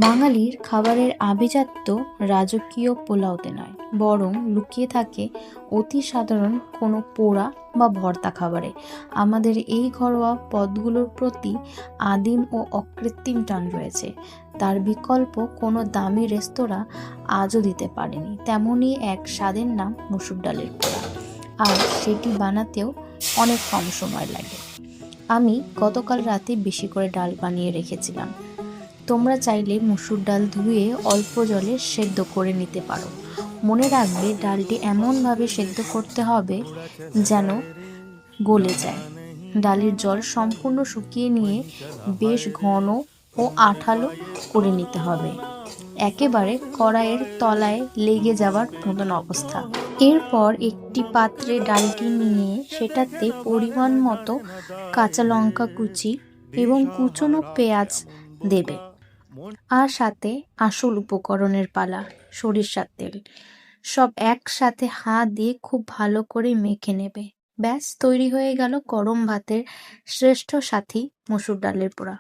বাঙালির খাবারের আভিজাত্য রাজকীয় পোলাওতে নয়, বরং লুকিয়ে থাকে অতি সাধারণ কোনো পোড়া বা ভর্তা খাবারে। আমাদের এই ঘরোয়া পদগুলোর প্রতি আদিম ও অকৃত্রিম টান রয়েছে। তার বিকল্প কোনো দামি রেস্তোরাঁ আজও দিতে পারেনি। তেমনই এক স্বাদের নাম মসুর ডালের পোড়া, আর সেটি বানাতেও অনেক কম সময় লাগে। আমি গতকাল রাতে বেশি করে ডাল বানিয়ে রেখেছিলাম। তোমরা চাইলে মসুর ডাল ধুয়ে অল্প জলে সেদ্ধ করে নিতে পারো। মনে রাখবে, ডালটি এমনভাবে সেদ্ধ করতে হবে যেন গলে যায়। ডালের জল সম্পূর্ণ শুকিয়ে নিয়ে বেশ ঘন ও আঠালো করে নিতে হবে, একেবারে কড়াইয়ের তলায় লেগে যাওয়ার মতন অবস্থা। এরপর একটি পাত্রে ডালটি নিয়ে সেটাতে পরিমাণ মতো কাঁচা লঙ্কা কুচি এবং কুচনো পেঁয়াজ দেবে, আর সাথে আসল উপকরণের পালা, সরিষার তেল। সব একসাথে হাত দিয়ে খুব ভালো করে মেখে নেবে। ব্যাস, তৈরি হয়ে গেল গরম ভাতের শ্রেষ্ঠ সাথী মসুর ডালের পোড়া।